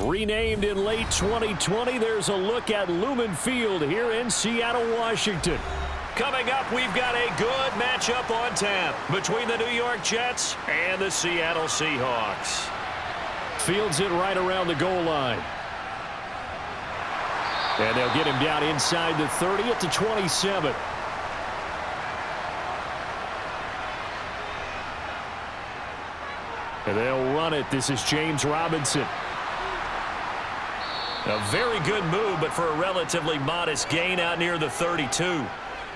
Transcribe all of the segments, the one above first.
Renamed in late 2020, there's a look at Lumen Field here in Seattle, Washington. Coming up, we've got a good matchup on tap between the New York Jets and the Seattle Seahawks. Fields it right around the goal line. And they'll get him down inside the 30 at the 27. And they'll run it. This is James Robinson. A very good move, but for a relatively modest gain out near the 32.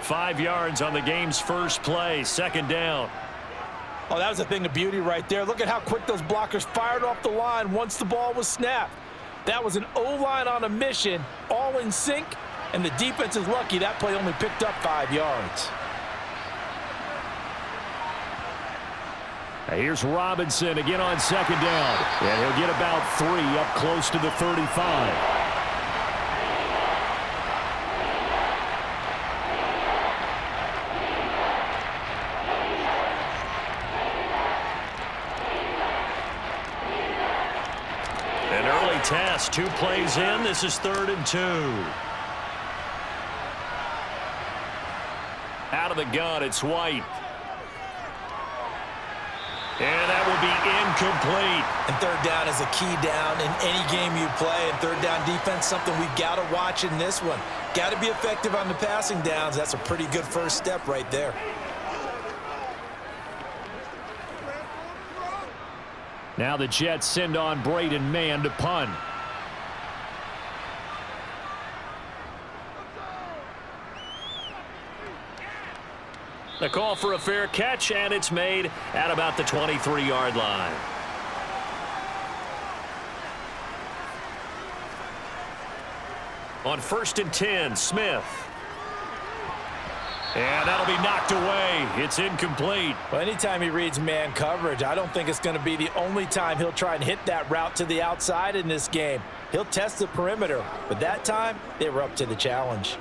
5 yards on the game's first play, second down. Oh, that was a thing of beauty right there. Look at how quick those blockers fired off the line once the ball was snapped. That was an O-line on a mission, all in sync, and the defense is lucky that play only picked up 5 yards. Here's Robinson again on second down. And he'll get about 3 up close to the 35. An early test, 2 plays in. This is 3rd and 2. Out of the gun, it's White. And that will be incomplete. And third down is a key down in any game you play. And third down defense, something we've got to watch in this one. Got to be effective on the passing downs. That's a pretty good first step right there. Now the Jets send on Braden Mann to punt. The call for a fair catch, and it's made at about the 23-yard line. On 1st and 10, Smith. And that'll be knocked away. It's incomplete. Well, anytime he reads man coverage, I don't think it's going to be the only time he'll try and hit that route to the outside in this game. He'll test the perimeter, but that time they were up to the challenge.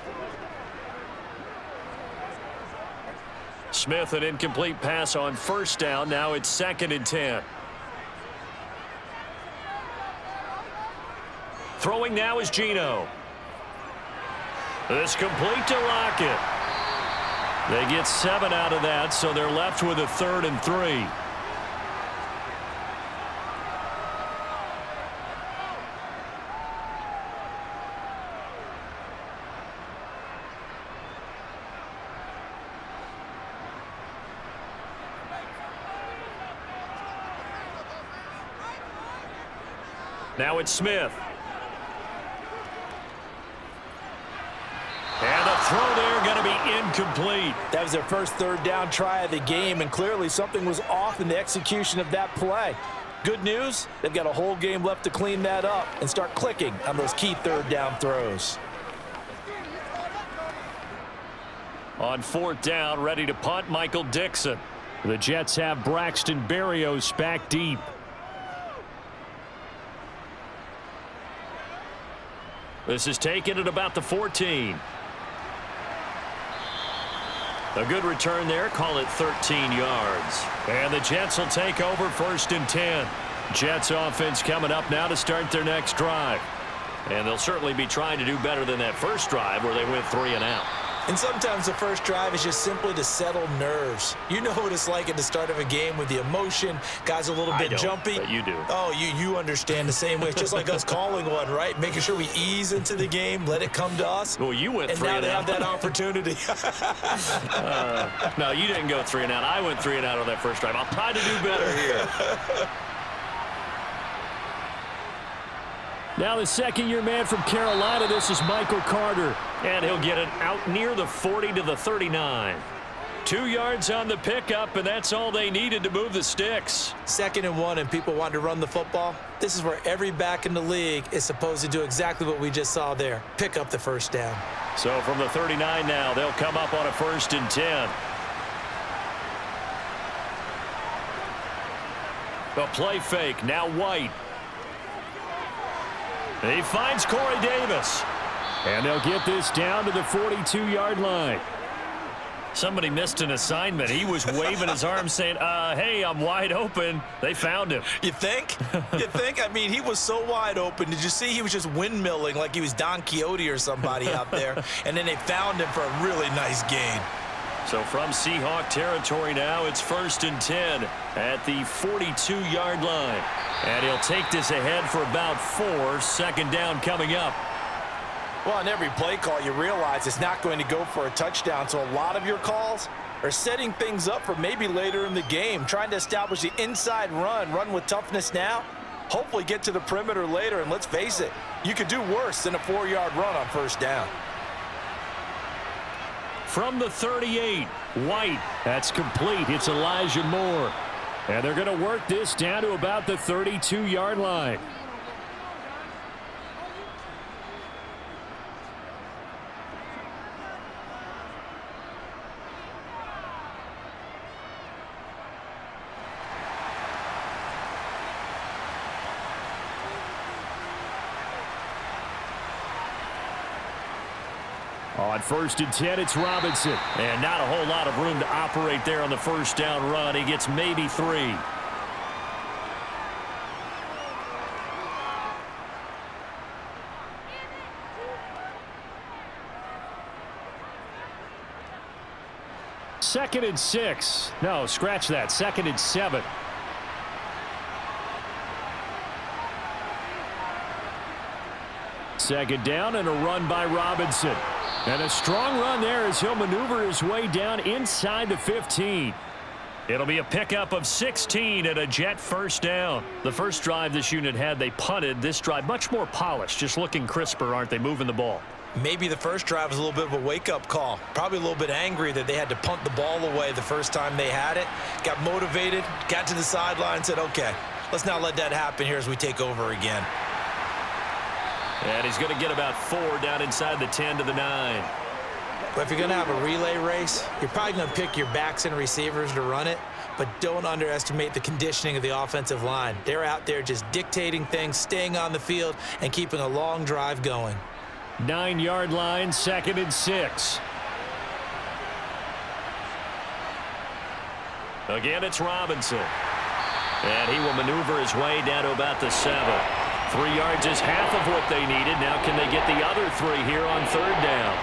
Smith, an incomplete pass on 1st down. Now it's 2nd and 10. Throwing now is Geno. This complete to Lockett. They get 7 out of that, so they're left with a 3rd and 3. Now it's Smith. And the throw there going to be incomplete. That was their first third down try of the game, and clearly something was off in the execution of that play. Good news, they've got a whole game left to clean that up and start clicking on those key third down throws. On 4th down, ready to punt, Michael Dixon. The Jets have Braxton Berrios back deep. This is taken at about the 14. A good return there. Call it 13 yards. And the Jets will take over 1st and 10. Jets offense coming up now to start their next drive. And they'll certainly be trying to do better than that first drive where they went 3 and out. And sometimes the first drive is just simply to settle nerves. You know what it's like at the start of a game with the emotion. Guys a little bit jumpy. But you do. Oh, you understand the same way. It's just like us calling one, right? Making sure we ease into the game, let it come to us. Well, you went 3 and out. And now they have that opportunity. No, you didn't go 3 and out. I went 3 and out on that first drive. I'll try to do better here. Now the second-year man from Carolina, this is Michael Carter. And he'll get it out near the 40 to the 39. 2 yards on the pickup, and that's all they needed to move the sticks. 2nd and 1, and people want to run the football. This is where every back in the league is supposed to do exactly what we just saw there. Pick up the first down. So from the 39 now, they'll come up on a 1st and 10. A play fake, now White. He finds Corey Davis. And they'll get this down to the 42-yard line. Somebody missed an assignment. He was waving his arms saying, hey, I'm wide open. They found him. You think? You think? I mean, he was so wide open. Did you see he was just windmilling like he was Don Quixote or somebody out there? And then they found him for a really nice gain. So from Seahawk territory now, it's 1st and 10 at the 42-yard line. And he'll take this ahead for about 4. 2nd down coming up. Well, on every play call, you realize it's not going to go for a touchdown. So a lot of your calls are setting things up for maybe later in the game, trying to establish the inside run with toughness now, hopefully get to the perimeter later. And let's face it, you could do worse than a 4-yard run on 1st down. From the 38, White. That's complete. It's Elijah Moore. And they're going to work this down to about the 32-yard line. On 1st and 10, it's Robinson. And not a whole lot of room to operate there on the 1st down run. He gets maybe 3. Second and 6. No, scratch that. 2nd and 7. Second down and a run by Robinson. And a strong run there as he'll maneuver his way down inside the 15. It'll be a pickup of 16 and a Jet 1st down. The first drive this unit had, they punted. This drive much more polished, just looking crisper, aren't they, moving the ball? Maybe the first drive was a little bit of a wake-up call. Probably a little bit angry that they had to punt the ball away the first time they had it. Got motivated, got to the sideline, said, okay, let's not let that happen here as we take over again. And he's going to get about 4 down inside the 10 to the 9. But if you're going to have a relay race, you're probably going to pick your backs and receivers to run it, but don't underestimate the conditioning of the offensive line. They're out there just dictating things, staying on the field, and keeping a long drive going. 9-yard line, 2nd and 6. Again, it's Robinson. And he will maneuver his way down to about the 7. 3 yards is half of what they needed. Now can they get the other 3 here on 3rd down?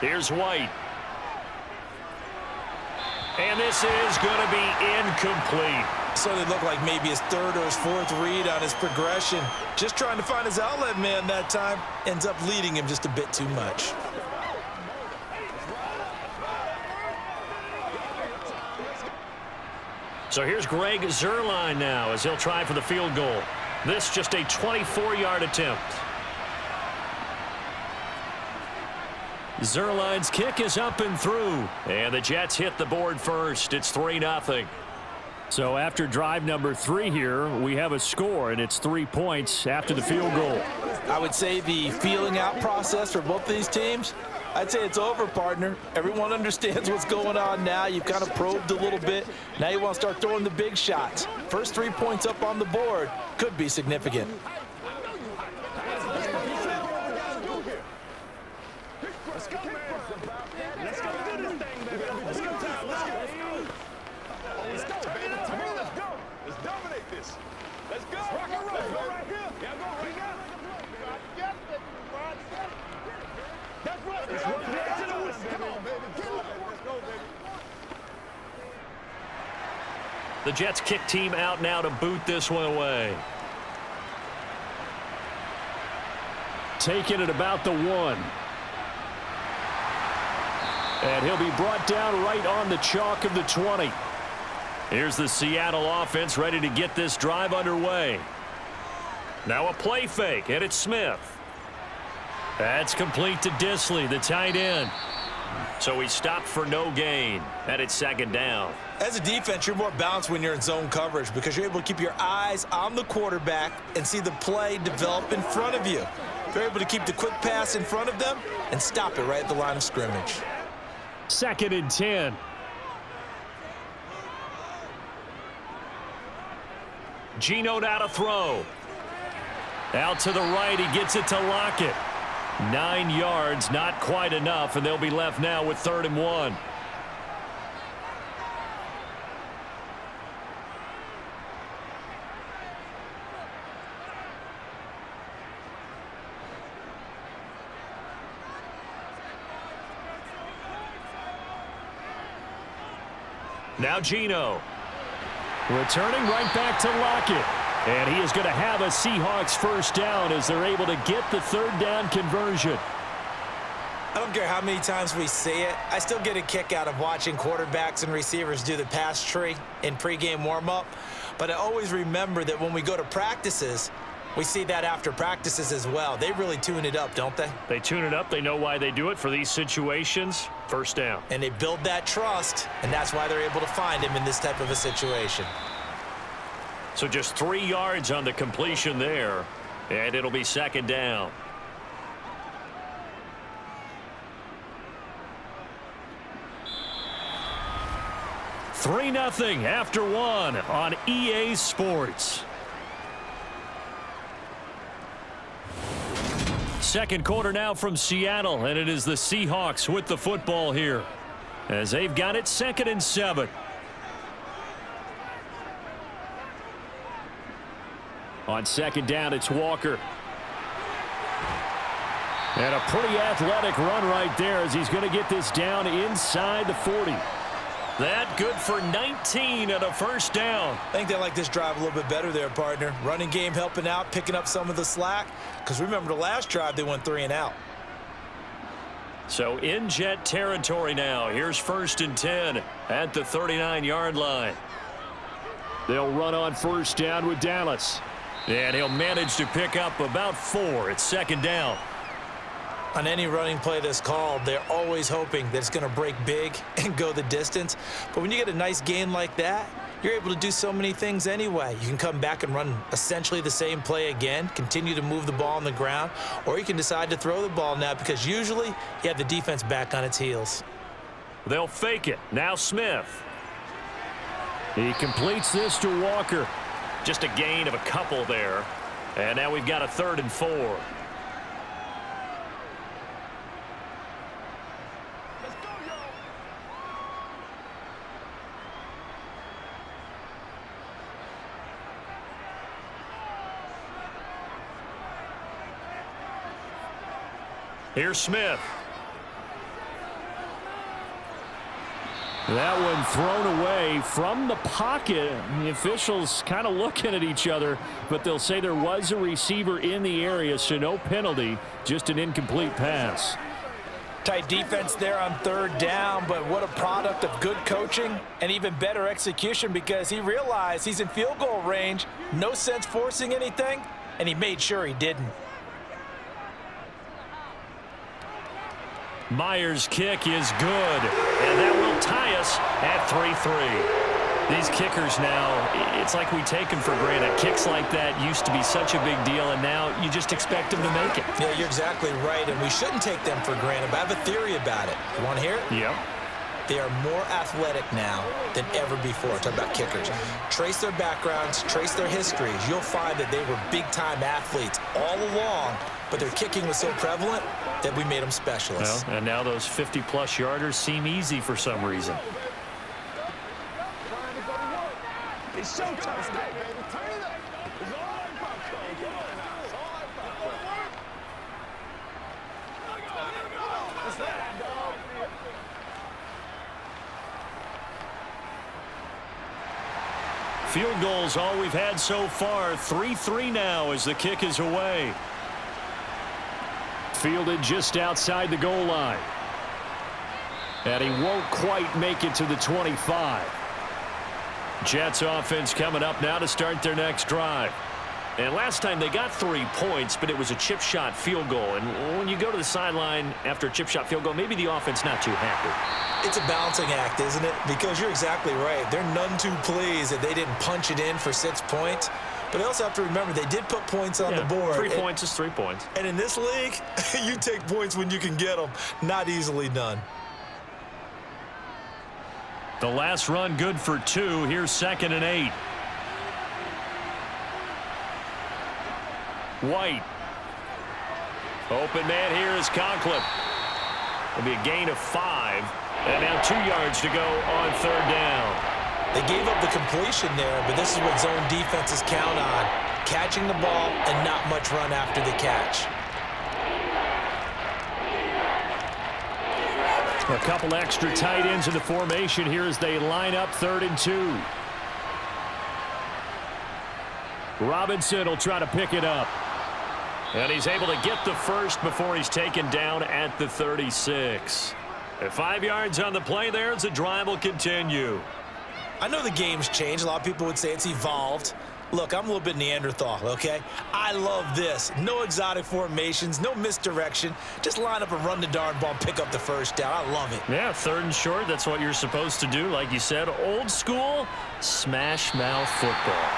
Here's White. And this is going to be incomplete. So it looked like maybe his 3rd or his 4th read on his progression. Just trying to find his outlet man that time. Ends up leading him just a bit too much. So here's Greg Zuerlein now as he'll try for the field goal. This just a 24-yard attempt. Zuerlein's kick is up and through. And the Jets hit the board first. It's 3-0. So after drive number 3 here, we have a score, and it's 3 points after the field goal. I would say the feeling out process for both these teams, I'd say it's over, partner. Everyone understands what's going on now. You've kind of probed a little bit. Now you want to start throwing the big shots. First 3 points up on the board could be significant. The Jets kick team out now to boot this one away. Taking it about the 1. And he'll be brought down right on the chalk of the 20. Here's the Seattle offense ready to get this drive underway. Now a play fake, and it's Smith. That's complete to Disley, the tight end. So he stopped for no gain, and it's 2nd down. As a defense, you're more balanced when you're in zone coverage because you're able to keep your eyes on the quarterback and see the play develop in front of you. You're able to keep the quick pass in front of them and stop it right at the line of scrimmage. 2nd and 10. Geno now to throw. Out to the right, he gets it to Lockett. 9 yards, not quite enough, and they'll be left now with 3rd and 1. Now Geno. Returning right back to Lockett. And he is going to have a Seahawks first down as they're able to get the 3rd down conversion. I don't care how many times we see it. I still get a kick out of watching quarterbacks and receivers do the pass tree in pregame warm-up. But I always remember that when we go to practices, we see that after practices as well. They really tune it up, don't they? They tune it up. They know why they do it for these situations. First down. And they build that trust, and that's why they're able to find him in this type of a situation. So just 3 yards on the completion there, and it'll be 2nd down. Three 0 after 1 on EA Sports. Second quarter now from Seattle, and it is the Seahawks with the football here as they've got it 2nd and 7. On 2nd down, it's Walker. And a pretty athletic run right there as he's going to get this down inside the 40. That good for 19 and a first down. I think they like this drive a little bit better there, partner. Running game helping out, picking up some of the slack. Because remember the last drive, they went 3 and out. So in Jet territory now. Here's 1st and 10 at the 39-yard line. They'll run on first down with Dallas. And he'll manage to pick up about 4 at 2nd down. On any running play that's called, they're always hoping that it's going to break big and go the distance. But when you get a nice gain like that, you're able to do so many things anyway. You can come back and run essentially the same play again, continue to move the ball on the ground, or you can decide to throw the ball now because usually you have the defense back on its heels. They'll fake it. Now Smith. He completes this to Walker. Just a gain of a couple there. And now we've got a 3rd and 4. Here's Smith. That one thrown away from the pocket. The officials kind of looking at each other, but they'll say there was a receiver in the area, so no penalty, just an incomplete pass. Tight defense there on 3rd down, but what a product of good coaching and even better execution because he realized he's in field goal range, no sense forcing anything, and he made sure he didn't. Myers' kick is good, and that will tie us at 3-3. These kickers now, it's like we take them for granted. Kicks like that used to be such a big deal, and now you just expect them to make it. Yeah, you're exactly right, and we shouldn't take them for granted, but I have a theory about it. You want to hear it? Yep. They are more athletic now than ever before. Talk about kickers. Trace their backgrounds, trace their histories. You'll find that they were big-time athletes all along, but their kicking was so prevalent that we made them specialists. Well, and now those 50-plus yarders seem easy for some reason. It's showtime, baby. Field goals all we've had so far. 3-3 now as the kick is away. Fielded just outside the goal line. And he won't quite make it to the 25. Jets offense coming up now to start their next drive. And last time they got 3 points, but it was a chip shot field goal. And when you go to the sideline after a chip shot field goal, maybe the offense not too happy. It's a balancing act, isn't it? Because you're exactly right. They're none too pleased that they didn't punch it in for 6 points. But they also have to remember they did put points on the board. 3 points is 3 points. And in this league, you take points when you can get them. Not easily done. The last run good for 2. Here's 2nd and 8. White. Open man here is Conklin. It'll be a gain of 5. And now 2 yards to go on 3rd down. They gave up the completion there, but this is what zone defenses count on. Catching the ball and not much run after the catch. A couple extra tight ends in the formation here as they line up 3rd and 2. Robinson will try to pick it up. And he's able to get the first before he's taken down at the 36. At 5 yards on the play there as the drive will continue. I know the game's changed. A lot of people would say it's evolved. Look, I'm a little bit Neanderthal, okay? I love this. No exotic formations, no misdirection. Just line up and run the darn ball and pick up the first down. I love it. Yeah, 3rd and short. That's what you're supposed to do. Like you said, old school smash mouth football.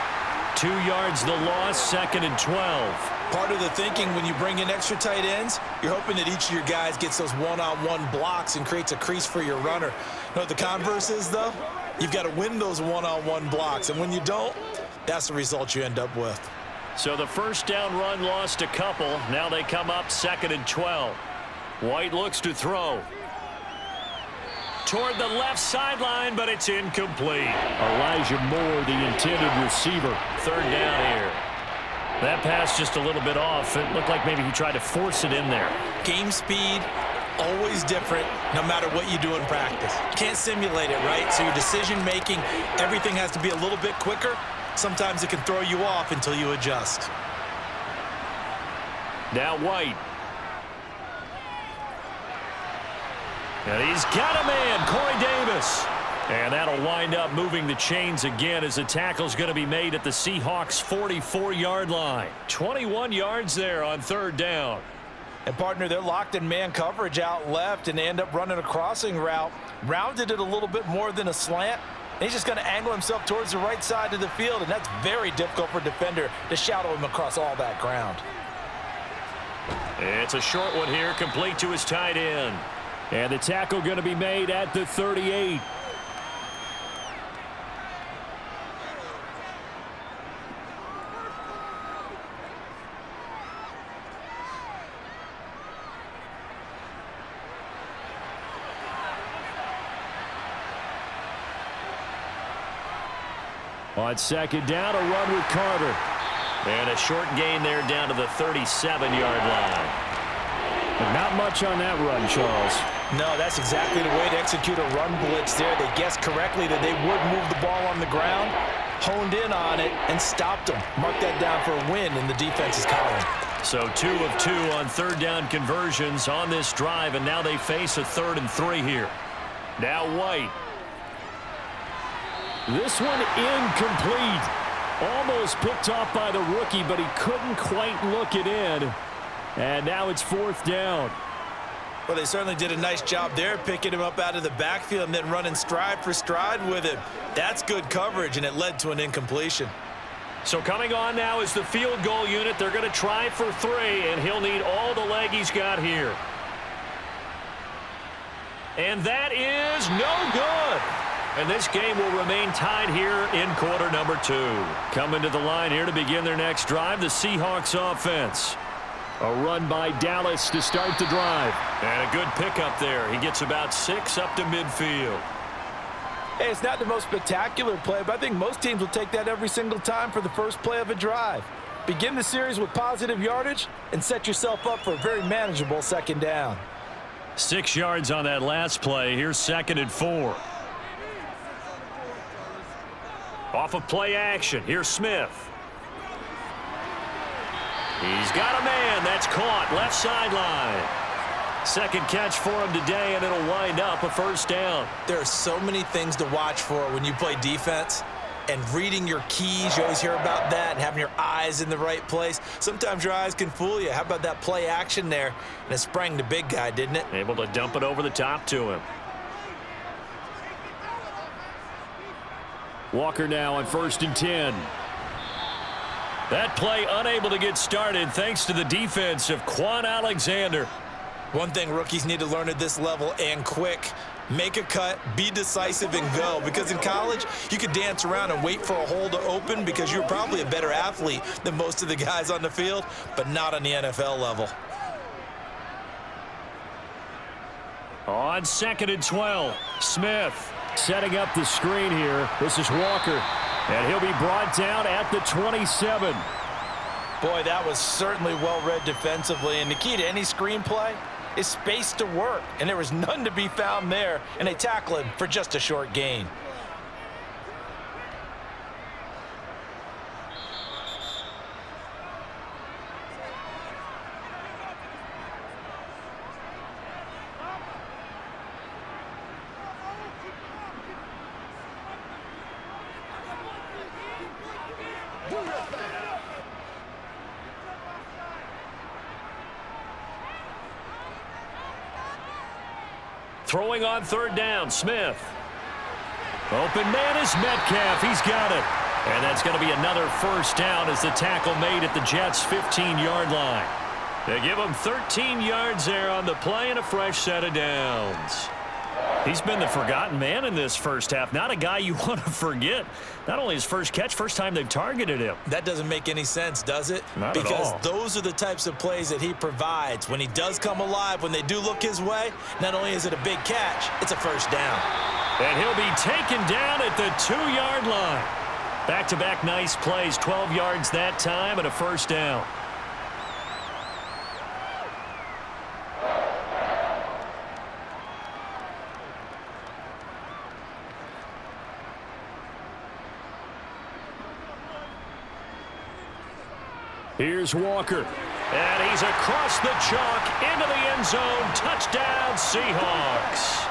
2 yards the loss, 2nd and 12. Part of the thinking when you bring in extra tight ends, you're hoping that each of your guys gets those one-on-one blocks and creates a crease for your runner. You know what the converse is, though? You've got to win those one-on-one blocks, and when you don't, that's the result you end up with. So the first down run lost a couple. Now they come up 2nd and 12. White looks to throw. Toward the left sideline, but it's incomplete. Elijah Moore, the intended receiver. 3rd down here. That pass just a little bit off. It looked like maybe he tried to force it in there. Game speed, always different, no matter what you do in practice. Can't simulate it, right? So your decision-making, everything has to be a little bit quicker. Sometimes it can throw you off until you adjust. Now White. And he's got a man, Corey Davis. And that'll wind up moving the chains again as the tackle's going to be made at the Seahawks' 44-yard line. 21 yards there on 3rd down. And, partner, they're locked in man coverage out left, and they end up running a crossing route. Rounded it a little bit more than a slant. And he's just going to angle himself towards the right side of the field, and that's very difficult for a defender to shadow him across all that ground. It's a short one here, complete to his tight end. And the tackle going to be made at the 38. On 2nd down, a run with Carter. And a short gain there down to the 37-yard line. And not much on that run, Charles. No, that's exactly the way to execute a run blitz there. They guessed correctly that they would move the ball on the ground, honed in on it, and stopped them. Mark that down for a win in the defense's column. So 2 of 2 on 3rd down conversions on this drive, and now they face a 3rd and 3 here. Now White. This one incomplete. Almost picked off by the rookie, but he couldn't quite look it in. And now it's 4th down. Well, they certainly did a nice job there, picking him up out of the backfield and then running stride for stride with him. That's good coverage, and it led to an incompletion. So coming on now is the field goal unit. They're going to try for 3, and he'll need all the leg he's got here. And that is no good. And this game will remain tied here in quarter number 2. Coming to the line here to begin their next drive, the Seahawks offense. A run by Dallas to start the drive. And a good pickup there. He gets about 6 up to midfield. Hey, it's not the most spectacular play, but I think most teams will take that every single time for the first play of a drive. Begin the series with positive yardage and set yourself up for a very manageable 2nd down. 6 yards on that last play. Here's 2nd and 4. Off of play action. Here's Smith. He's got a man. That's caught. Left sideline. 2nd catch for him today, and it'll wind up a 1st down. There are so many things to watch for when you play defense. And reading your keys, you always hear about that, and having your eyes in the right place. Sometimes your eyes can fool you. How about that play action there? And it sprang the big guy, didn't it? Able to dump it over the top to him. Walker now on 1st and 10. That play unable to get started thanks to the defense of Quan Alexander. One thing rookies need to learn at this level and quick, Make a cut, be decisive, and go. Because in college, you could dance around and wait for a hole to open because you're probably a better athlete than most of the guys on the field, but not on the NFL level. On 2nd and 12, Smith setting up the screen here. This is Walker, and he'll be brought down at the 27. Boy, that was certainly well-read defensively, and the key to any screenplay is space to work, and there was none to be found there, and they tackle him for just a short gain. Throwing on 3rd down, Smith. Open man is Metcalf. He's got it. And that's going to be another 1st down as the tackle made at the Jets' 15-yard line. They give him 13 yards there on the play and a fresh set of downs. He's been the forgotten man in this first half. Not a guy you want to forget. Not only his first catch, first time they've targeted him. That doesn't make any sense, does it? Not at all. Because those are the types of plays that he provides. When he does come alive, when they do look his way, not only is it a big catch, it's a 1st down. And he'll be taken down at the 2-yard line. Back-to-back nice plays, 12 yards that time and a 1st down. Here's Walker. And he's across the chalk into the end zone. Touchdown, Seahawks.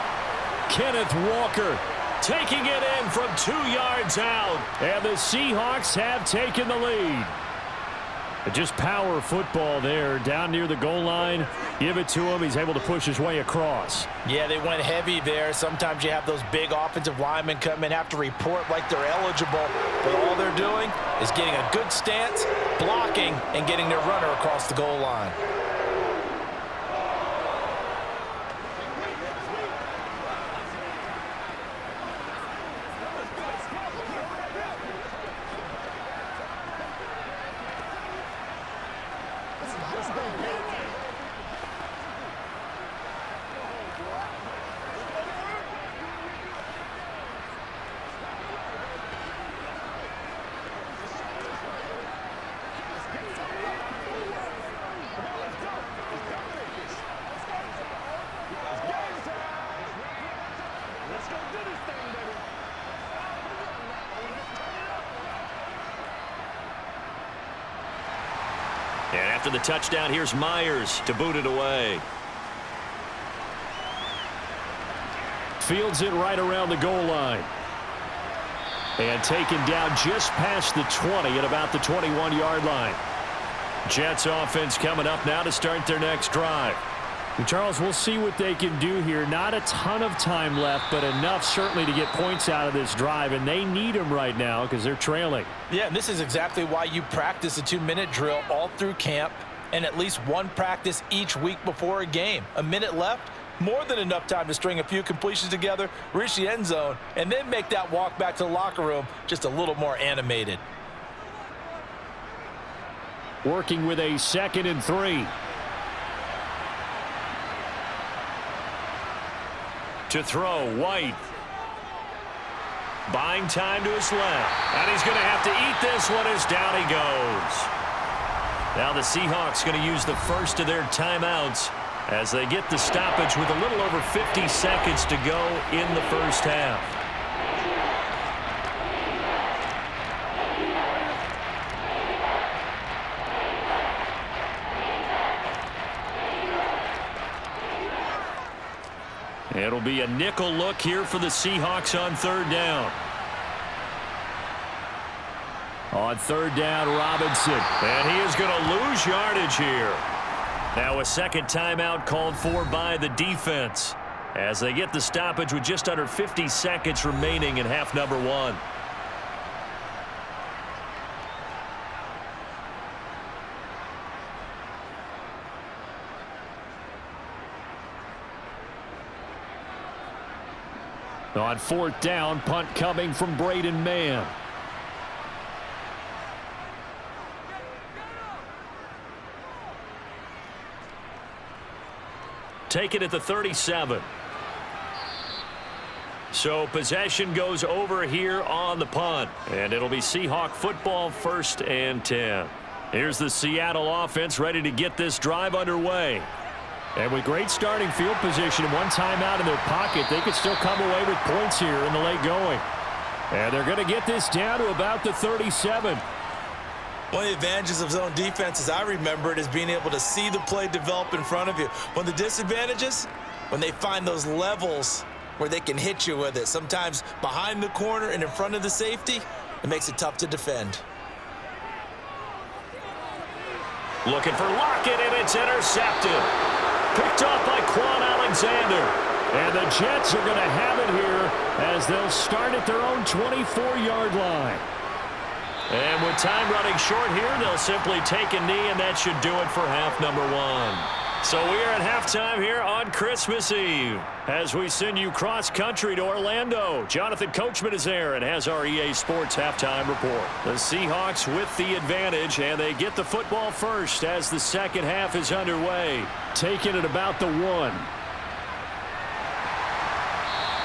Kenneth Walker taking it in from 2 yards out. And the Seahawks have taken the lead. Just power football there down near the goal line. Give it to him. He's able to push his way across. Yeah, they went heavy there. Sometimes you have those big offensive linemen come in, have to report like they're eligible. But all they're doing is getting a good stance, blocking, and getting their runner across the goal line. And after the touchdown, here's Myers to boot it away. Fields it right around the goal line. And taken down just past the 20 at about the 21-yard line. Jets offense coming up now to start their next drive. And Charles, we'll see what they can do here. Not a ton of time left, but enough certainly to get points out of this drive, and they need them right now because they're trailing. Yeah, and this is exactly why you practice a 2-minute drill all through camp and at least one practice each week before a game. A minute left, more than enough time to string a few completions together, reach the end zone, and then make that walk back to the locker room just a little more animated. Working with a 2nd and 3. To throw, White. Buying time to his left. And he's going to have to eat this one as down he goes. Now the Seahawks going to use the first of their timeouts as they get the stoppage with a little over 50 seconds to go in the first half. It'll be a nickel look here for the Seahawks on 3rd down. On 3rd down, Robinson. And he is going to lose yardage here. Now a second timeout called for by the defense as they get the stoppage with just under 50 seconds remaining in half number 1. On fourth down, punt coming from Braden Mann. Take it at the 37. So possession goes over here on the punt. And it'll be Seahawk football, 1st and 10. Here's the Seattle offense ready to get this drive underway. And with great starting field position and one timeout in their pocket, they could still come away with points here in the late going. And they're going to get this down to about the 37. One of the advantages of zone defense, as I remember it, is being able to see the play develop in front of you. One of the disadvantages, when they find those levels where they can hit you with it, sometimes behind the corner and in front of the safety, it makes it tough to defend. Looking for Lockett, and it's intercepted. Picked off by Quan Alexander. And the Jets are going to have it here as they'll start at their own 24-yard line. And with time running short here, they'll simply take a knee, and that should do it for half number 1. So we are at halftime here on Christmas Eve as we send you cross-country to Orlando. Jonathan Coachman is there and has our EA Sports halftime report. The Seahawks with the advantage, and they get the football first as the second half is underway. Taking it about the 1.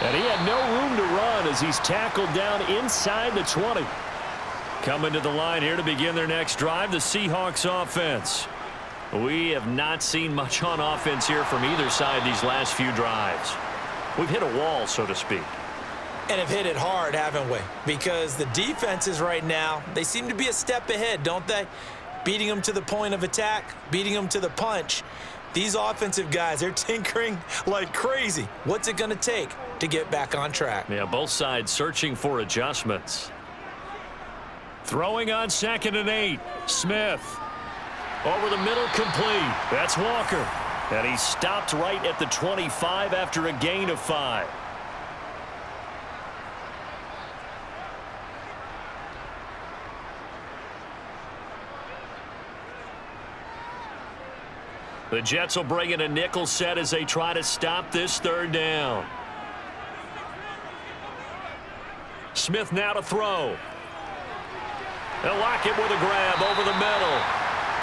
And he had no room to run as he's tackled down inside the 20. Coming to the line here to begin their next drive, the Seahawks offense. We have not seen much on offense here from either side these last few drives. We've hit a wall, so to speak. And have hit it hard, haven't we? Because the defenses right now, they seem to be a step ahead, don't they? Beating them to the point of attack, beating them to the punch. These offensive guys, they're tinkering like crazy. What's it going to take to get back on track? Yeah, both sides searching for adjustments. Throwing on 2nd and 8. Smith. Over the middle, complete. That's Walker. And he stopped right at the 25 after a gain of 5. The Jets will bring in a nickel set as they try to stop this 3rd down. Smith now to throw. They'll lock it with a grab over the middle.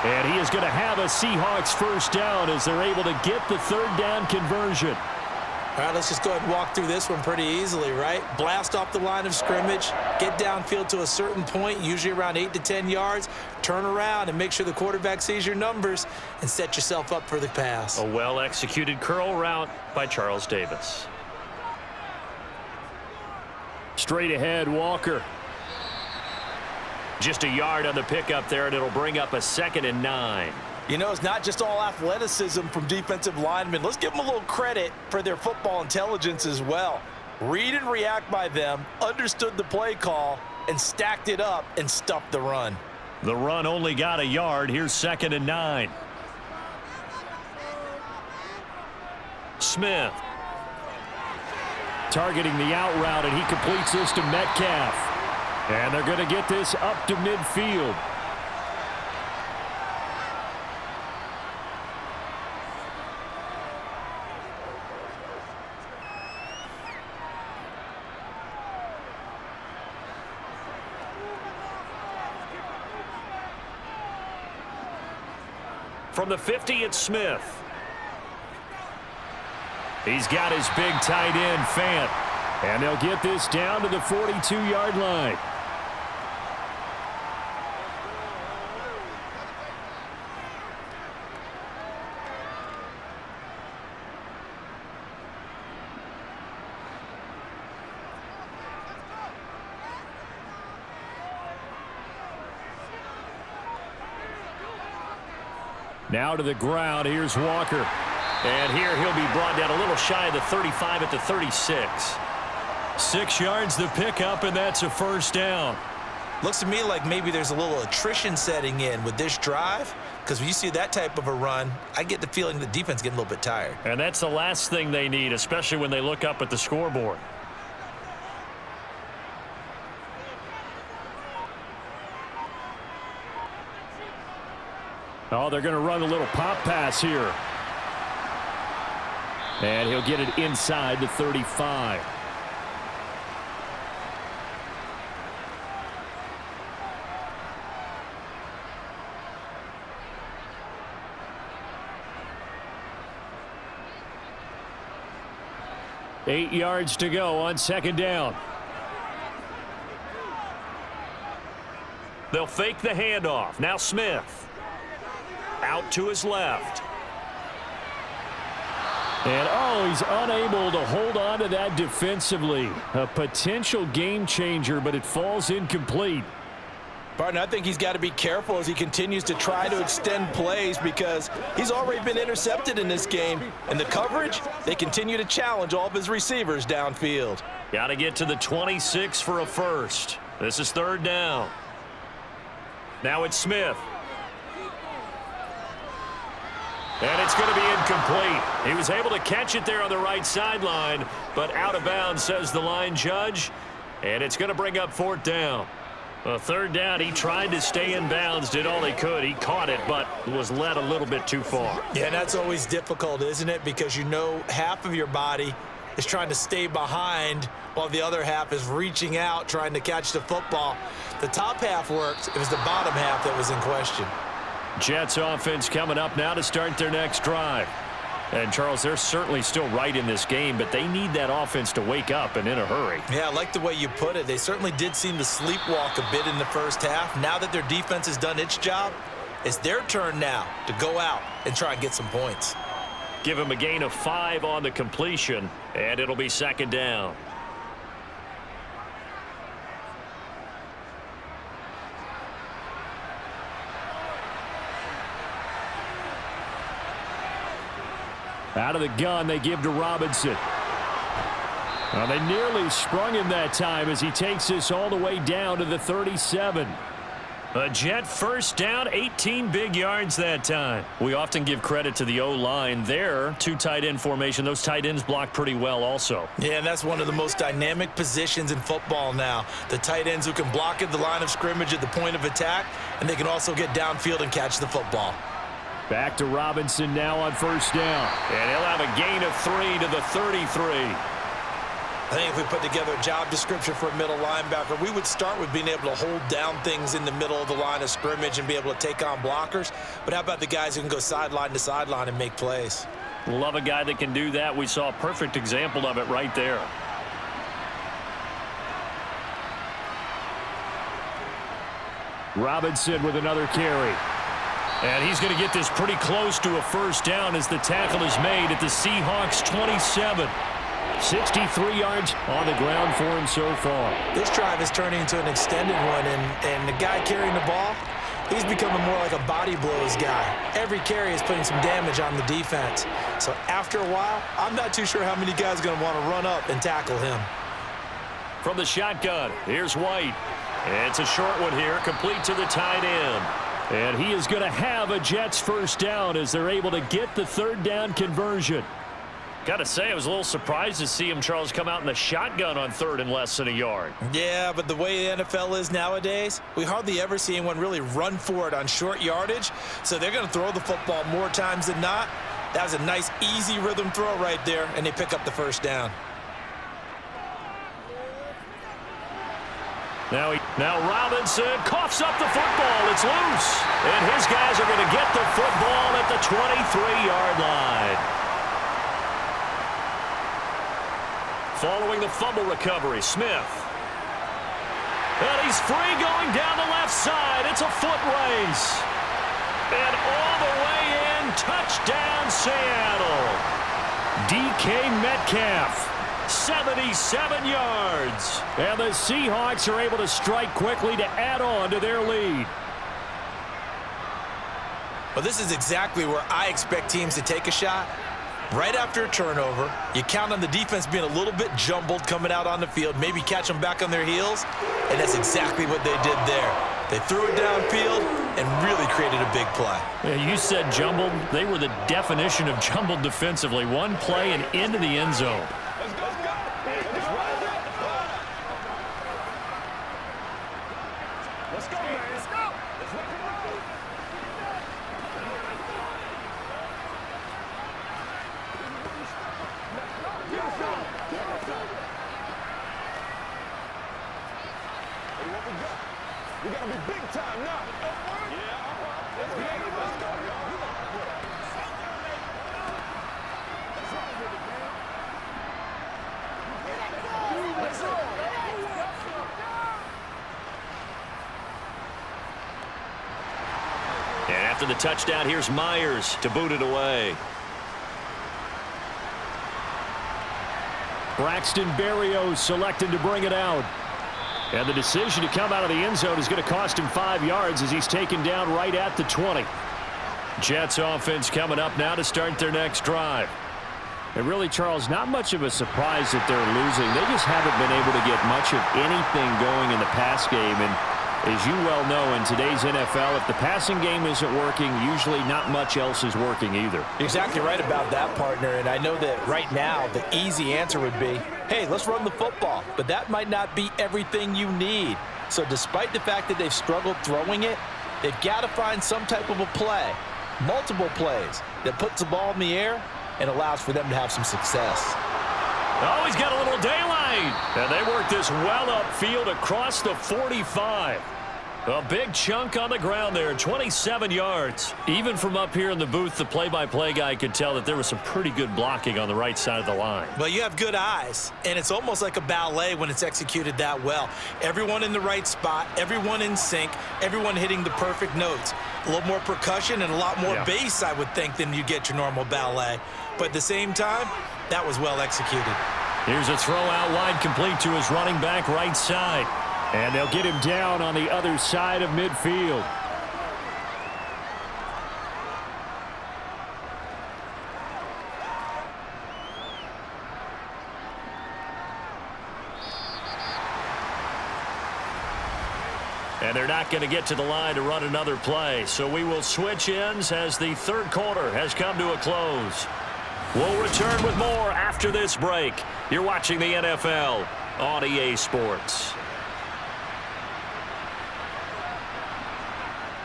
And he is going to have a Seahawks 1st down as they're able to get the 3rd down conversion. All right, let's just go ahead and walk through this one pretty easily, right? Blast off the line of scrimmage, get downfield to a certain point, usually around 8 to 10 yards, turn around and make sure the quarterback sees your numbers and set yourself up for the pass. A well-executed curl route by Charles Davis. Straight ahead, Walker. Just a yard on the pickup there, and it'll bring up a 2nd and 9. You know, it's not just all athleticism from defensive linemen. Let's give them a little credit for their football intelligence as well. Read and react by them, understood the play call, and stacked it up and stuffed the run. The run only got a yard. Here's 2nd and 9. Smith. Targeting the out route, and he completes this to Metcalf. And they're going to get this up to midfield. From the 50, it's Smith. He's got his big tight end, Fant. And they'll get this down to the 42-yard line. Now to the ground. Here's Walker. And here he'll be brought down a little shy of the 35 at the 36. 6 yards the pickup, and that's a 1st down. Looks to me like maybe there's a little attrition setting in with this drive, because when you see that type of a run, I get the feeling the defense getting a little bit tired. And that's the last thing they need, especially when they look up at the scoreboard. Oh, they're going to run a little pop pass here. And he'll get it inside the 35. 8 yards to go on second down. They'll fake the handoff. Now Smith. Out to his left. And, he's unable to hold on to that defensively. A potential game changer, but it falls incomplete. Partner, I think he's got to be careful as he continues to try to extend plays because he's already been intercepted in this game. And the coverage, they continue to challenge all of his receivers downfield. Got to get to the 26 for a first. This is third down. Now it's Smith. And it's going to be incomplete. He was able to catch it there on the right sideline, but out of bounds, says the line judge. And it's going to bring up fourth down. Third down, he tried to stay in bounds, did all he could. He caught it, but was led a little bit too far. Yeah, and that's always difficult, isn't it? Because you know half of your body is trying to stay behind while the other half is reaching out, trying to catch the football. The top half worked. It was the bottom half that was in question. Jets offense coming up now to start their next drive. And, Charles, they're certainly still right in this game, but they need that offense to wake up and in a hurry. Yeah, I like the way you put it. They certainly did seem to sleepwalk a bit in the first half. Now that their defense has done its job, it's their turn now to go out and try and get some points. Give him a gain of 5 on the completion, and it'll be second down. Out of the gun, they give to Robinson. Well, they nearly sprung him that time as he takes this all the way down to the 37. A Jet first down, 18 big yards that time. We often give credit to the O-line there. 2 tight end formation. Those tight ends block pretty well also. Yeah, and that's one of the most dynamic positions in football now. The tight ends who can block at the line of scrimmage at the point of attack, and they can also get downfield and catch the football. Back to Robinson now on first down. And he'll have a gain of 3 to the 33. I think if we put together a job description for a middle linebacker, we would start with being able to hold down things in the middle of the line of scrimmage and be able to take on blockers. But how about the guys who can go sideline to sideline and make plays? Love a guy that can do that. We saw a perfect example of it right there. Robinson with another carry. And he's going to get this pretty close to a first down as the tackle is made at the Seahawks 27. 63 yards on the ground for him so far. This drive is turning into an extended one, and the guy carrying the ball, he's becoming more like a body blows guy. Every carry is putting some damage on the defense. So after a while, I'm not too sure how many guys are going to want to run up and tackle him. From the shotgun, here's White. It's a short one here, complete to the tight end. And he is going to have a Jets first down as they're able to get the third down conversion. Got to say, I was a little surprised to see him, Charles, come out in the shotgun on third and less than a yard. Yeah, but the way the NFL is nowadays, we hardly ever see anyone really run for it on short yardage. So they're going to throw the football more times than not. That was a nice, easy rhythm throw right there, and they pick up the first down. Now Robinson coughs up the football. It's loose. And his guys are going to get the football at the 23-yard line. Following the fumble recovery, Smith. And he's free going down the left side. It's a foot race. And all the way in, touchdown Seattle. DK Metcalf. 77 yards. And the Seahawks are able to strike quickly to add on to their lead. Well, this is exactly where I expect teams to take a shot. Right after a turnover, you count on the defense being a little bit jumbled coming out on the field, maybe catch them back on their heels, and that's exactly what they did there. They threw it downfield and really created a big play. Yeah, you said jumbled. They were the definition of jumbled defensively. One play and into the end zone. We gotta be big time now. After the touchdown, here's Myers to boot it away. Braxton Berrios selected to bring it out. And the decision to come out of the end zone is going to cost him 5 yards as he's taken down right at the 20. Jets offense coming up now to start their next drive. And really, Charles, not much of a surprise that they're losing. They just haven't been able to get much of anything going in the pass game. And as you well know, in today's NFL, if the passing game isn't working, usually not much else is working either. You're exactly right about that, partner. And I know that right now the easy answer would be, hey, let's run the football. But that might not be everything you need. So despite the fact that they've struggled throwing it, they've got to find some type of a play, multiple plays, that puts the ball in the air and allows for them to have some success. Oh, he's got a little daylight. And they work this well upfield across the 45. A big chunk on the ground there, 27 yards. Even from up here in the booth, the play-by-play guy could tell that there was some pretty good blocking on the right side of the line. Well, you have good eyes, and it's almost like a ballet when it's executed that well. Everyone in the right spot, everyone in sync, everyone hitting the perfect notes. A little more percussion and a lot more bass, I would think, than you get your normal ballet. But at the same time, that was well executed. Here's a throw out wide, complete to his running back right side. And they'll get him down on the other side of midfield. And they're not going to get to the line to run another play. So we will switch ends as the third quarter has come to a close. We'll return with more after this break. You're watching the NFL on EA Sports.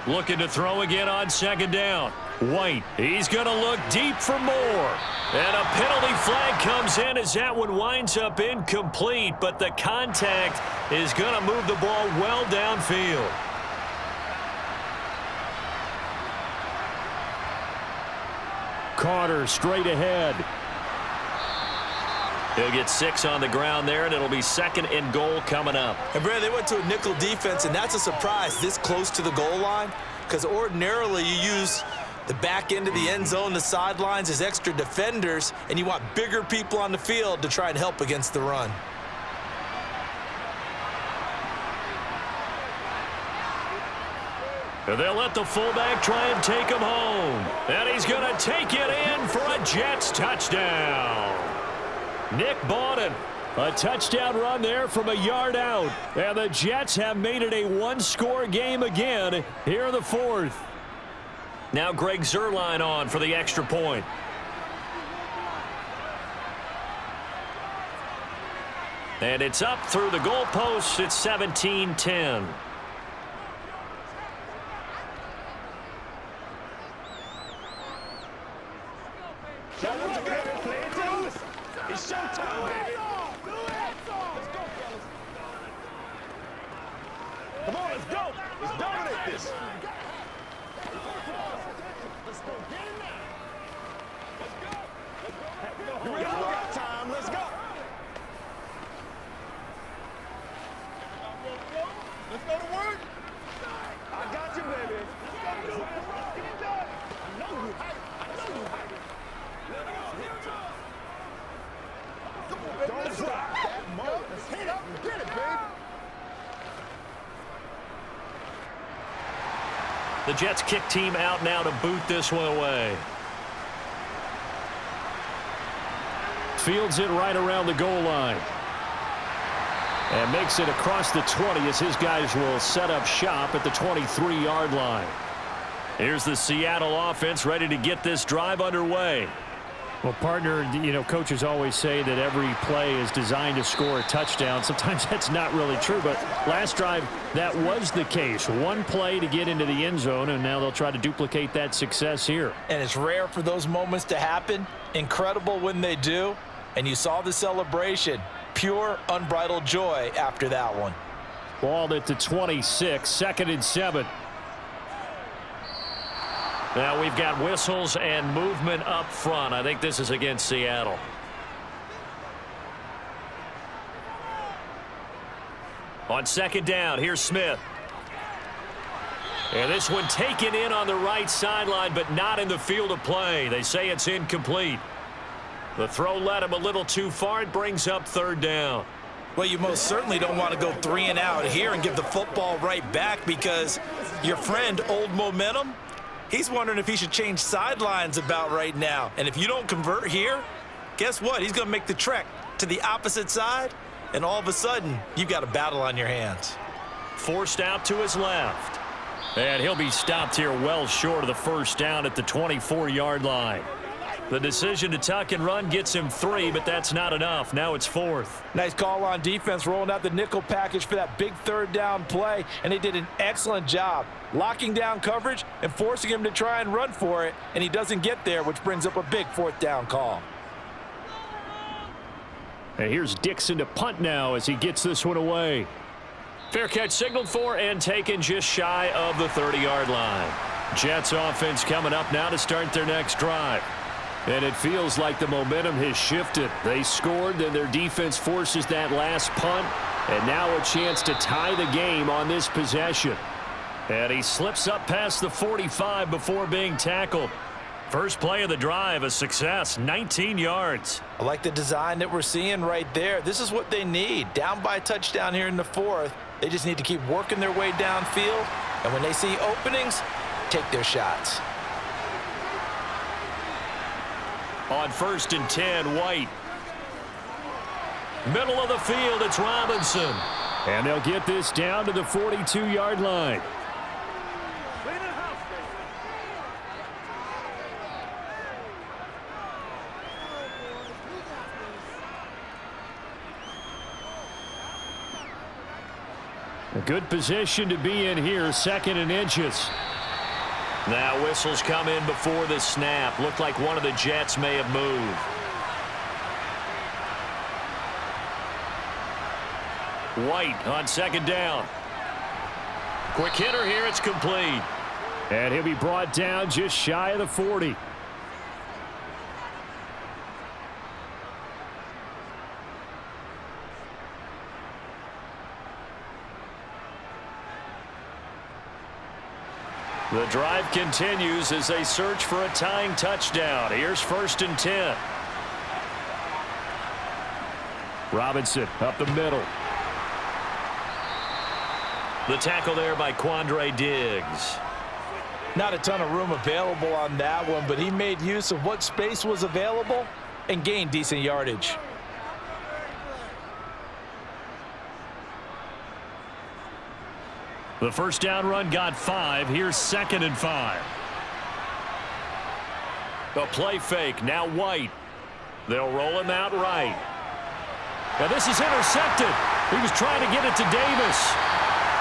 Looking to throw again on second down. White, he's going to look deep for more. And a penalty flag comes in as that one winds up incomplete, but the contact is going to move the ball well downfield. Carter straight ahead. He'll get 6 on the ground there, and it'll be 2nd and goal coming up. And, Brad, they went to a nickel defense, and that's a surprise this close to the goal line, because ordinarily you use the back end of the end zone, the sidelines as extra defenders, and you want bigger people on the field to try and help against the run. And they'll let the fullback try and take him home. And he's going to take it in for a Jets touchdown. Nick Bawden, a touchdown run there from a yard out. And the Jets have made it a one-score game again here in the fourth. Now Greg Zuerlein on for the extra point. And it's up through the goalposts. It's 17-10. It's showtime, baby. Come on, let's go. Let's dominate this. You ready for our time? Let's go. Let's go to work. I got you, baby. Let's get it done. I know you hype. Don't drop that mode. Let's hit up and get it, baby. The Jets kick team out now to boot this one away. Fields it right around the goal line. And makes it across the 20 as his guys will set up shop at the 23-yard line. Here's the Seattle offense ready to get this drive underway. Well, partner, you know, coaches always say that every play is designed to score a touchdown. Sometimes that's not really true, but last drive, that was the case. One play to get into the end zone, and now they'll try to duplicate that success here. And it's rare for those moments to happen. Incredible when they do. And you saw the celebration. Pure, unbridled joy after that one. Ball at the 26, 2nd and 7. Now we've got whistles and movement up front. I think this is against Seattle. On 2nd down, here's Smith. And this one taken in on the right sideline, but not in the field of play. They say it's incomplete. The throw led him a little too far. It brings up third down. Well, you most certainly don't want to go 3 and out here and give the football right back, because your friend, Old Momentum, he's wondering if he should change sidelines about right now. And if you don't convert here, guess what? He's going to make the trek to the opposite side, and all of a sudden, you've got a battle on your hands. Forced out to his left. And he'll be stopped here well short of the first down at the 24-yard line. The decision to tuck and run gets him 3, but that's not enough. Now it's 4th. Nice call on defense, rolling out the nickel package for that big third down play, and they did an excellent job locking down coverage and forcing him to try and run for it, and he doesn't get there, which brings up a big 4th down call. And here's Dixon to punt now as he gets this one away. Fair catch signaled for and taken just shy of the 30-yard line. Jets offense coming up now to start their next drive. And it feels like the momentum has shifted. They scored, then their defense forces that last punt, and now a chance to tie the game on this possession. And he slips up past the 45 before being tackled. First play of the drive, a success, 19 yards. I like the design that we're seeing right there. This is what they need. Down by a touchdown here in the 4th. They just need to keep working their way downfield, and when they see openings, take their shots. On 1st and 10, White. Middle of the field, it's Robinson. And they'll get this down to the 42-yard line. A good position to be in here, 2nd and inches. Now whistles come in before the snap. Looked like one of the Jets may have moved. White on 2nd down. Quick hitter here, it's complete. And he'll be brought down just shy of the 40. The drive continues as they search for a tying touchdown. Here's 1st and 10. Robinson up the middle. The tackle there by Quandre Diggs. Not a ton of room available on that one, but he made use of what space was available and gained decent yardage. The first down run got 5. Here's 2nd and 5. A play fake. Now White. They'll roll him out right. Now this is intercepted. He was trying to get it to Davis.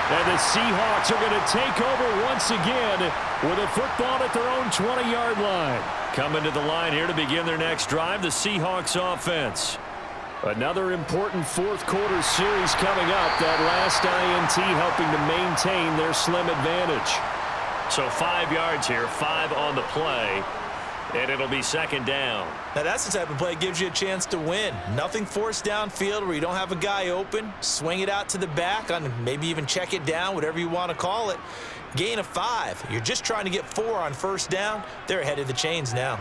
And the Seahawks are going to take over once again with a football at their own 20-yard line. Coming to the line here to begin their next drive, the Seahawks offense. Another important 4th quarter series coming up. That last INT helping to maintain their slim advantage. So 5 yards here, 5 on the play, and it'll be 2nd down. Now that's the type of play that gives you a chance to win. Nothing forced downfield where you don't have a guy open. Swing it out to the back, on maybe even check it down, whatever you want to call it. Gain of 5. You're just trying to get 4 on 1st down. They're ahead of the chains now.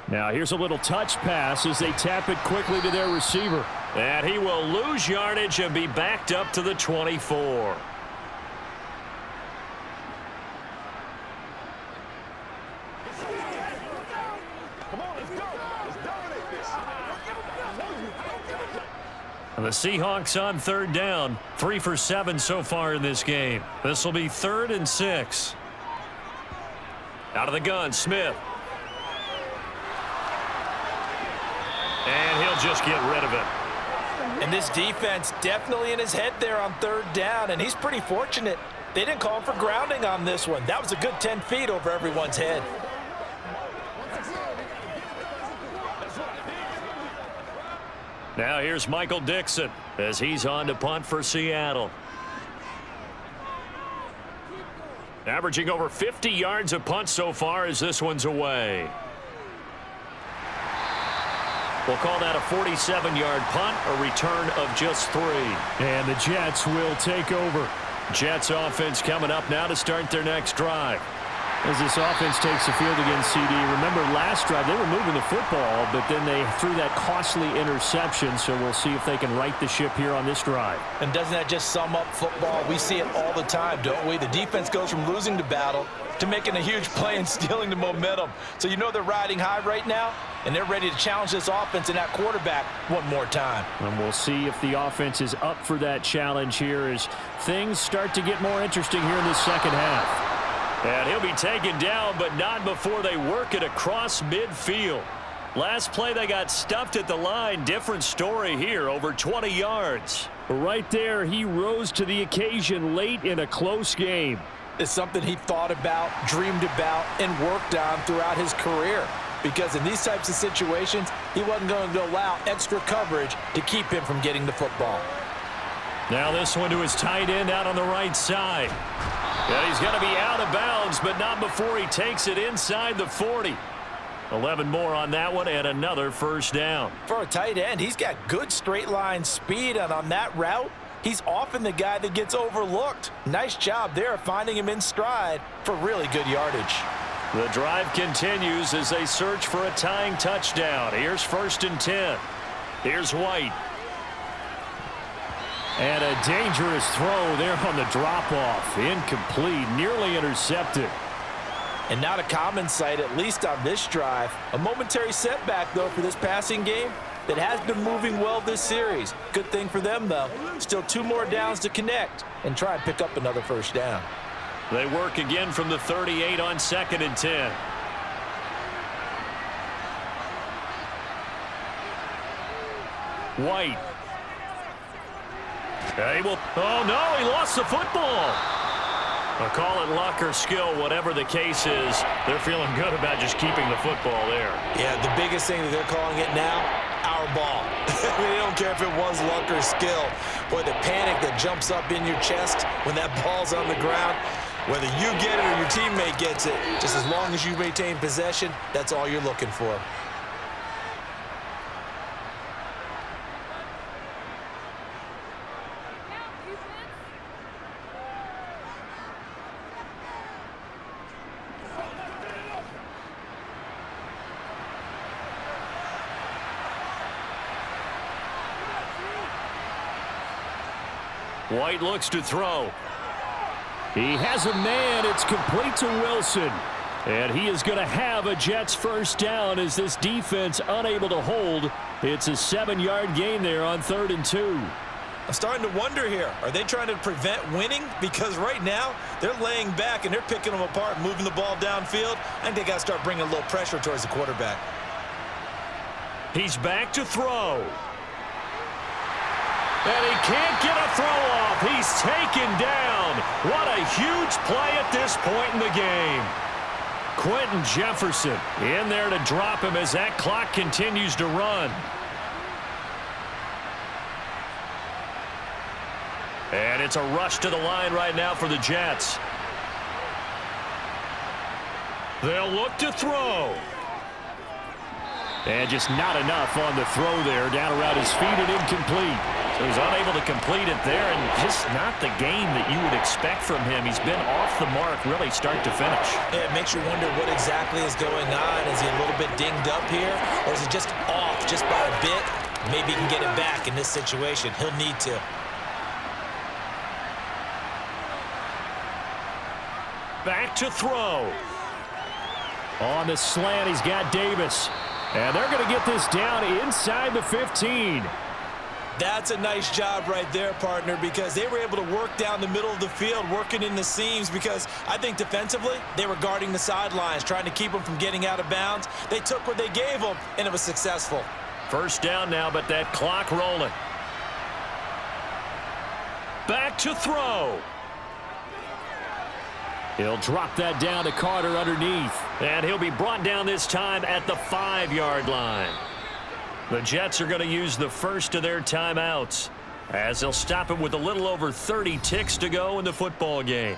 Now here's a little touch pass as they tap it quickly to their receiver. And he will lose yardage and be backed up to the 24. And the Seahawks on 3rd down. 3 for 7 so far in this game. This will be 3rd and 6. Out of the gun, Smith. And he'll just get rid of it. And this defense definitely in his head there on 3rd down, and he's pretty fortunate. They didn't call for grounding on this one. That was a good 10 feet over everyone's head. Now here's Michael Dixon as he's on to punt for Seattle. Averaging over 50 yards a punt so far as this one's away. We'll call that a 47-yard punt, a return of just 3. And the Jets will take over. Jets offense coming up now to start their next drive. As this offense takes the field against CD, remember last drive they were moving the football, but then they threw that costly interception, so we'll see if they can right the ship here on this drive. And doesn't that just sum up football? We see it all the time, don't we? The defense goes from losing the battle to making a huge play and stealing the momentum. So you know they're riding high right now, and they're ready to challenge this offense and that quarterback one more time. And we'll see if the offense is up for that challenge here as things start to get more interesting here in this second half. And he'll be taken down, but not before they work it across midfield. Last play they got stuffed at the line. Different story here, over 20 yards. Right there, he rose to the occasion late in a close game. It's something he thought about, dreamed about, and worked on throughout his career. Because in these types of situations, he wasn't going to allow extra coverage to keep him from getting the football. Now this one to his tight end out on the right side. And he's going to be out of bounds, but not before he takes it inside the 40. 11 more on that one and another first down. For a tight end, he's got good straight line speed, and on that route, he's often the guy that gets overlooked. Nice job there of finding him in stride for really good yardage. The drive continues as they search for a tying touchdown. Here's 1st and 10. Here's White. And a dangerous throw there on the drop-off. Incomplete, nearly intercepted. And not a common sight, at least on this drive. A momentary setback, though, for this passing game that has been moving well this series. Good thing for them, though. Still 2 more downs to connect and try and pick up another first down. They work again from the 38 on 2nd and 10. White. Oh, no, he lost the football. I'll call it luck or skill, whatever the case is. They're feeling good about just keeping the football there. Yeah, the biggest thing that they're calling it now, our ball. I mean, they don't care if it was luck or skill. Boy, the panic that jumps up in your chest when that ball's on the ground, whether you get it or your teammate gets it, just as long as you maintain possession, that's all you're looking for. White looks to throw. He has a man. It's complete to Wilson. And he is going to have a Jets first down as this defense unable to hold. It's a 7-yard gain there on 3rd and 2. I'm starting to wonder here. Are they trying to prevent winning? Because right now, they're laying back and they're picking them apart, moving the ball downfield. I think they got to start bringing a little pressure towards the quarterback. He's back to throw. And he can't get a throw off. He's taken down. What a huge play at this point in the game. Quentin Jefferson in there to drop him as that clock continues to run. And it's a rush to the line right now for the Jets. They'll look to throw. And just not enough on the throw there. Down around his feet and incomplete. So he's unable to complete it there, and just not the game that you would expect from him. He's been off the mark really start to finish. Yeah, it makes you wonder what exactly is going on. Is he a little bit dinged up here, or is he just off just by a bit? Maybe he can get it back in this situation. He'll need to. Back to throw. On the slant, he's got Davis. And they're going to get this down inside the 15. That's a nice job right there, partner, because they were able to work down the middle of the field, working in the seams, because I think defensively they were guarding the sidelines, trying to keep them from getting out of bounds. They took what they gave them, and it was successful. First down now, but that clock rolling. Back to throw. He'll drop that down to Carter underneath. And he'll be brought down this time at the 5-yard line. The Jets are going to use the first of their timeouts as they'll stop it with a little over 30 ticks to go in the football game.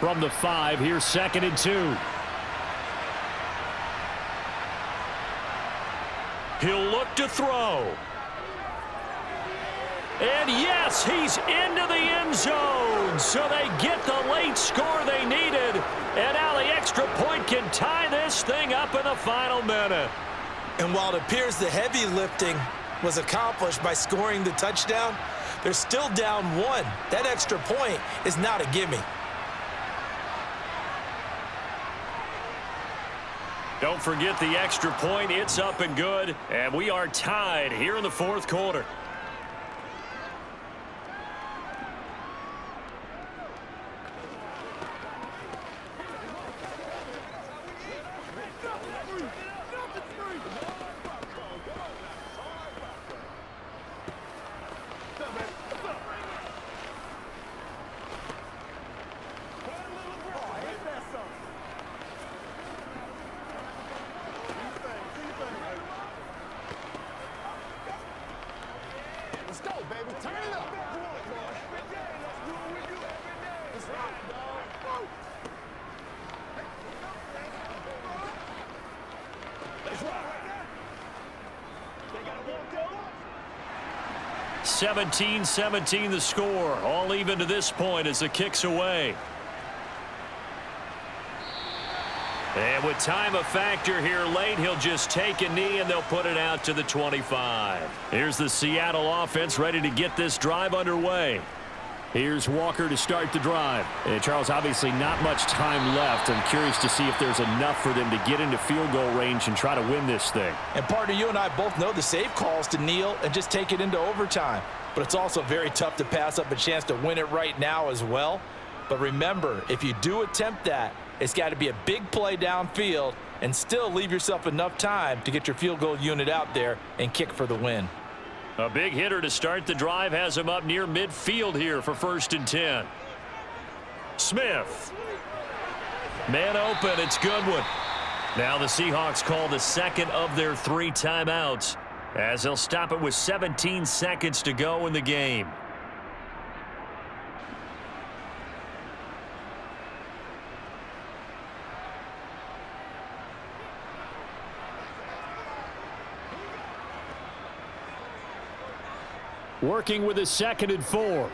From the 5, here's 2nd and 2. He'll look to throw. And yes, he's into the end zone. So they get the late score they needed. And now the extra point can tie this thing up in the final minute. And while it appears the heavy lifting was accomplished by scoring the touchdown, they're still down 1. That extra point is not a gimme. Don't forget the extra point. It's up and good. And we are tied here in the 4th quarter. Let's go, baby. Turn it up. Let's rock, dog. Let's rock. They got a walk over. 17-17 the score. All even to this point as the kick's away. And with time a factor here late, he'll just take a knee and they'll put it out to the 25. Here's the Seattle offense ready to get this drive underway. Here's Walker to start the drive. And Charles, obviously not much time left. I'm curious to see if there's enough for them to get into field goal range and try to win this thing. And partner, you and I both know the safe calls to kneel and just take it into overtime. But it's also very tough to pass up a chance to win it right now as well. But remember, if you do attempt that, it's got to be a big play downfield and still leave yourself enough time to get your field goal unit out there and kick for the win. A big hitter to start the drive has him up near midfield here for 1st and 10. Smith. Man open, it's Goodwin. Now the Seahawks call the 2nd of their 3 timeouts as they'll stop it with 17 seconds to go in the game. Working with a 2nd and 4.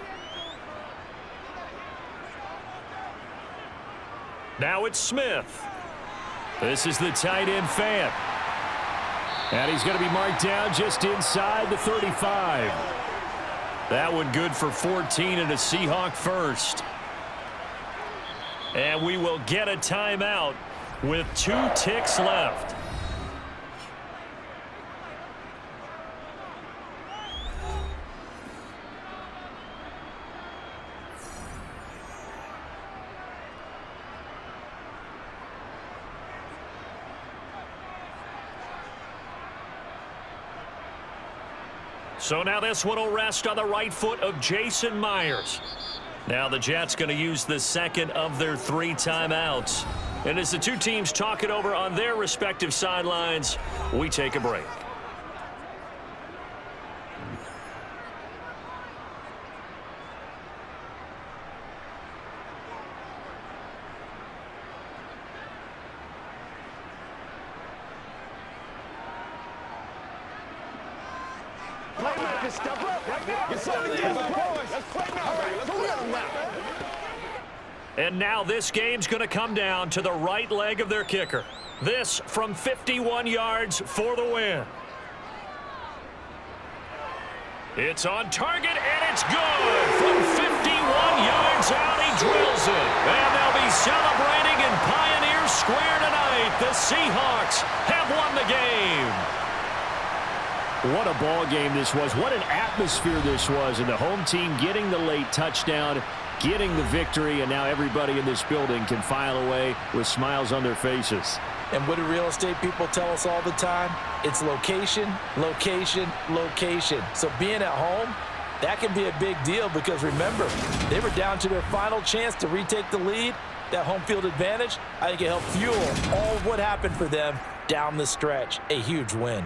Now it's Smith. This is the tight end fan. And he's going to be marked down just inside the 35. That one good for 14 and a Seahawk first. And we will get a timeout with 2 ticks left. So now this one will rest on the right foot of Jason Myers. Now the Jets going to use the 2nd of their 3 timeouts. And as the 2 teams talk it over on their respective sidelines, we take a break. Playmaker, step up. You're so boys. Let's play now. Let's go now. And now this game's going to come down to the right leg of their kicker. This from 51 yards for the win. It's on target, and it's good. From 51 yards out, he drills it. And they'll be celebrating in Pioneer Square tonight. The Seahawks have won the game. What a ball game this was. What an atmosphere this was. And the home team getting the late touchdown, getting the victory, and now everybody in this building can file away with smiles on their faces. And what do real estate people tell us all the time? It's location, location, location. So being at home, that can be a big deal because remember, they were down to their final chance to retake the lead. That home field advantage, I think it helped fuel all of what happened for them down the stretch. A huge win.